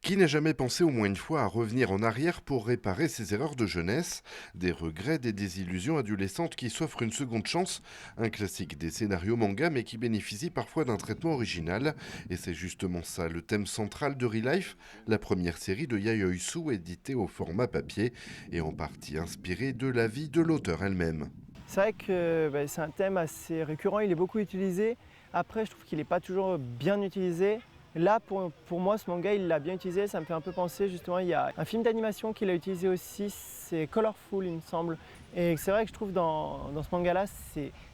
Qui n'a jamais pensé au moins une fois à revenir en arrière pour réparer ses erreurs de jeunesse, des regrets, des désillusions adolescentes qui s'offrent une seconde chance, un classique des scénarios manga mais qui bénéficie parfois d'un traitement original. Et c'est justement ça le thème central de Relife, la première série de Yayoi Su éditée au format papier et en partie inspirée de la vie de l'auteur elle-même. C'est vrai que c'est un thème assez récurrent, il est beaucoup utilisé. Après, je trouve qu'il n'est pas toujours bien utilisé. Là, pour moi, ce manga, il l'a bien utilisé. Ça me fait un peu penser, justement, il y a un film d'animation qu'il a utilisé aussi, c'est Colorful, il me semble. Et c'est vrai que je trouve dans ce manga-là,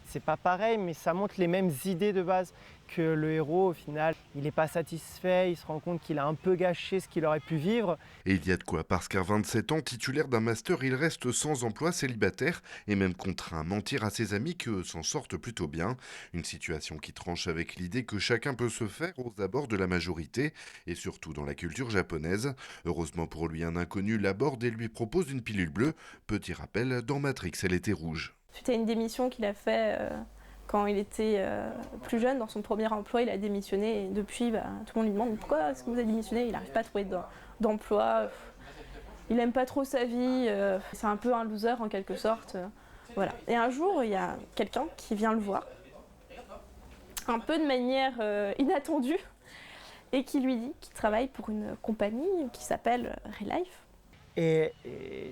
c'est pas pareil, mais ça montre les mêmes idées de base. Que le héros, au final, il n'est pas satisfait, il se rend compte qu'il a un peu gâché ce qu'il aurait pu vivre. Et il y a de quoi, parce qu'à 27 ans, titulaire d'un master, il reste sans emploi, célibataire et même contraint à mentir à ses amis qu'eux s'en sortent plutôt bien. Une situation qui tranche avec l'idée que chacun peut se faire aux abords de la majorité et surtout dans la culture japonaise. Heureusement pour lui, un inconnu l'aborde et lui propose une pilule bleue. Petit rappel, dans Matrix, elle était rouge. Suite à une démission qu'il a fait quand il était plus jeune, dans son premier emploi, il a démissionné et depuis, tout le monde lui demande pourquoi est-ce que vous avez démissionné. Il n'arrive pas à trouver d'emploi, il n'aime pas trop sa vie, c'est un peu un loser en quelque sorte. Voilà. Et un jour, il y a quelqu'un qui vient le voir, un peu de manière inattendue, et qui lui dit qu'il travaille pour une compagnie qui s'appelle Relife. Et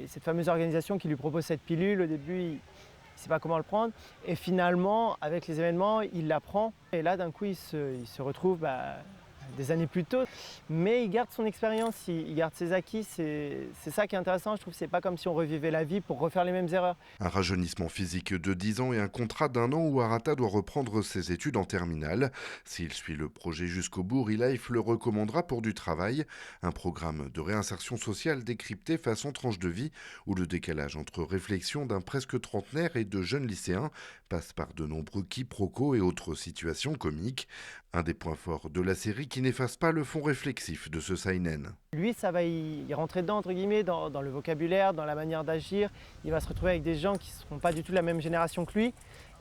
cette fameuse organisation qui lui propose cette pilule, au début, il ne sait pas comment le prendre. Et finalement, avec les événements, il la prend. Et là, d'un coup, il se retrouve des années plus tôt. Mais il garde son expérience, il garde ses acquis. C'est ça qui est intéressant. Je trouve que ce n'est pas comme si on revivait la vie pour refaire les mêmes erreurs. Un rajeunissement physique de 10 ans et un contrat d'1 an où Arata doit reprendre ses études en terminale. S'il suit le projet jusqu'au bout, Relife le recommandera pour du travail. Un programme de réinsertion sociale décrypté façon tranche de vie où le décalage entre réflexion d'un presque trentenaire et de jeunes lycéens passe par de nombreux quiproquos et autres situations comiques. Un des points forts de la série qui n'efface pas le fond réflexif de ce seinen. Lui, ça va y rentrer dedans, entre guillemets, dans le vocabulaire, dans la manière d'agir. Il va se retrouver avec des gens qui ne seront pas du tout de la même génération que lui.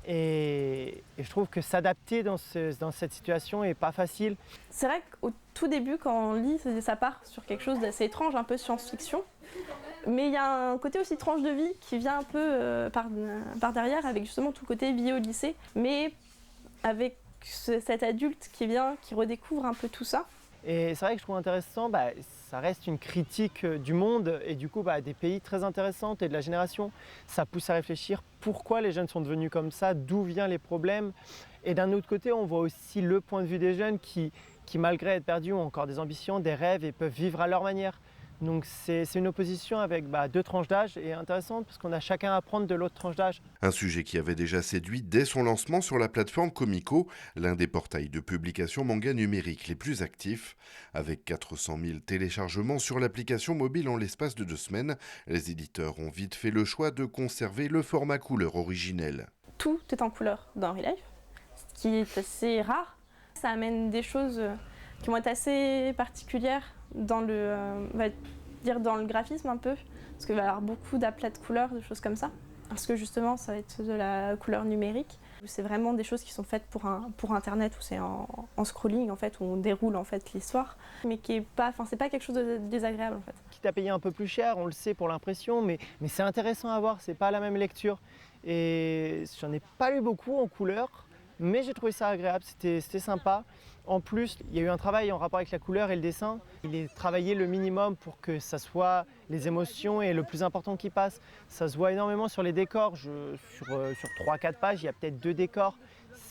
Et je trouve que s'adapter dans cette situation n'est pas facile. C'est vrai qu'au tout début, quand on lit, ça part sur quelque chose d'assez étrange, un peu science-fiction. Mais il y a un côté aussi tranche de vie qui vient un peu par derrière, avec justement tout le côté vie au lycée. Mais avec cet adulte qui vient, qui redécouvre un peu tout ça. Et c'est vrai que je trouve intéressant, ça reste une critique du monde et du coup des pays très intéressantes et de la génération. Ça pousse à réfléchir pourquoi les jeunes sont devenus comme ça, d'où viennent les problèmes. Et d'un autre côté, on voit aussi le point de vue des jeunes qui malgré être perdus, ont encore des ambitions, des rêves et peuvent vivre à leur manière. Donc c'est une opposition avec deux tranches d'âge et intéressante parce qu'on a chacun à apprendre de l'autre tranche d'âge. Un sujet qui avait déjà séduit dès son lancement sur la plateforme Comico, l'un des portails de publication manga numérique les plus actifs. Avec 400 000 téléchargements sur l'application mobile en l'espace de 2 semaines, les éditeurs ont vite fait le choix de conserver le format couleur originel. Tout est en couleur dans Relife, ce qui est assez rare. Ça amène des choses qui vont être assez particulières dans dans le graphisme un peu, parce qu'il va y avoir beaucoup d'aplats de couleurs, de choses comme ça. Parce que justement, ça va être de la couleur numérique. C'est vraiment des choses qui sont faites pour Internet, où c'est en scrolling en fait, où on déroule en fait l'histoire, mais qui est pas, c'est pas quelque chose de désagréable en fait. Quitte à payer un peu plus cher, on le sait pour l'impression, mais c'est intéressant à voir, c'est pas la même lecture. Et j'en ai pas lu beaucoup en couleur, mais j'ai trouvé ça agréable, c'était sympa. En plus, il y a eu un travail en rapport avec la couleur et le dessin. Il est travaillé le minimum pour que ça soit les émotions et le plus important qui passe. Ça se voit énormément sur les décors. Sur 3-4 pages, il y a peut-être 2 décors.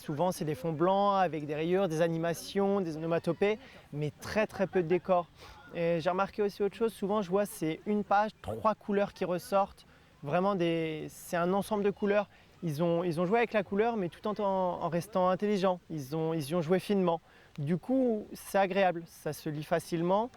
Souvent, c'est des fonds blancs avec des rayures, des animations, des onomatopées, mais très très peu de décors. Et j'ai remarqué aussi autre chose, souvent je vois c'est une page, 3 couleurs qui ressortent. Vraiment, c'est un ensemble de couleurs. Ils ont joué avec la couleur, mais tout en restant intelligents. Ils y ont joué finement. Du coup, c'est agréable, ça se lit facilement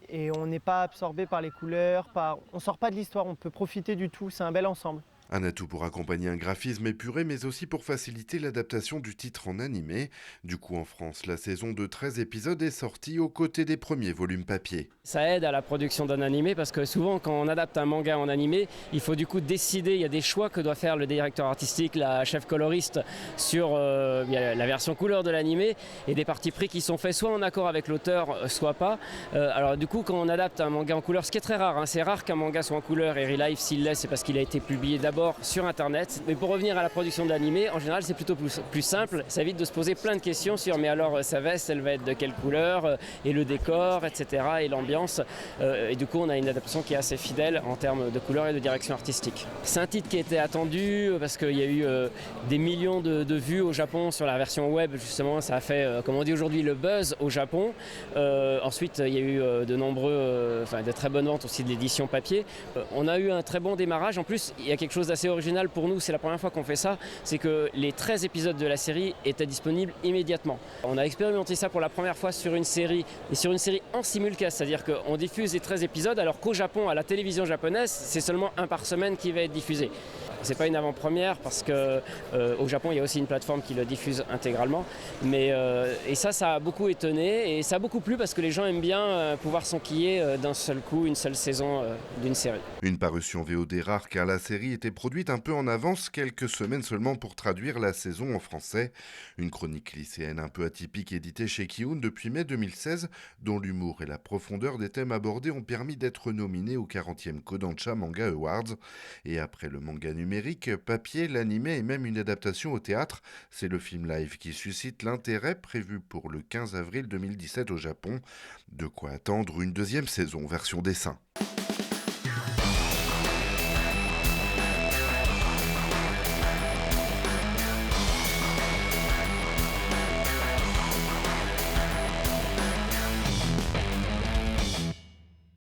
et on n'est pas absorbé par les couleurs, on ne sort pas de l'histoire, on peut profiter du tout, c'est un bel ensemble. Un atout pour accompagner un graphisme épuré, mais aussi pour faciliter l'adaptation du titre en animé. Du coup, en France, la saison de 13 épisodes est sortie aux côtés des premiers volumes papier. Ça aide à la production d'un animé parce que souvent quand on adapte un manga en animé, il faut du coup décider, il y a des choix que doit faire le directeur artistique, la chef coloriste sur la version couleur de l'animé et des partis pris qui sont faits soit en accord avec l'auteur, soit pas. Alors du coup quand on adapte un manga en couleur, ce qui est très rare, c'est rare qu'un manga soit en couleur et Relife s'il l'est c'est parce qu'il a été publié d'abord sur internet. Mais pour revenir à la production de l'animé, en général c'est plutôt plus simple, ça évite de se poser plein de questions sur mais alors sa veste elle va être de quelle couleur et le décor etc. et l'ambiance. Et du coup on a une adaptation qui est assez fidèle en termes de couleur et de direction artistique. C'est un titre qui était attendu parce qu'il y a eu des millions de vues au Japon sur la version web justement, ça a fait comme on dit aujourd'hui le buzz au Japon. Ensuite il y a eu de très bonnes ventes aussi de l'édition papier. On a eu un très bon démarrage, en plus il y a quelque chose d'assez original pour nous, c'est la première fois qu'on fait ça, c'est que les 13 épisodes de la série étaient disponibles immédiatement. On a expérimenté ça pour la première fois sur une série et sur une série en simulcast, c'est-à-dire qu'on diffuse les 13 épisodes alors qu'au Japon, à la télévision japonaise, c'est seulement un par semaine qui va être diffusé. C'est pas une avant-première parce qu'au Japon, il y a aussi une plateforme qui le diffuse intégralement. Et ça a beaucoup étonné et ça a beaucoup plu parce que les gens aiment bien pouvoir s'enquiller d'un seul coup, une seule saison d'une série. Une parution VOD rare car la série était produite un peu en avance, quelques semaines seulement pour traduire la saison en français. Une chronique lycéenne un peu atypique éditée chez Kiun depuis mai 2016, dont l'humour et la profondeur des thèmes abordés ont permis d'être nominés au 40e Kodansha Manga Awards. Et après le manga numérique, papier, l'animé et même une adaptation au théâtre, c'est le film live qui suscite l'intérêt prévu pour le 15 avril 2017 au Japon. De quoi attendre une deuxième saison version dessin.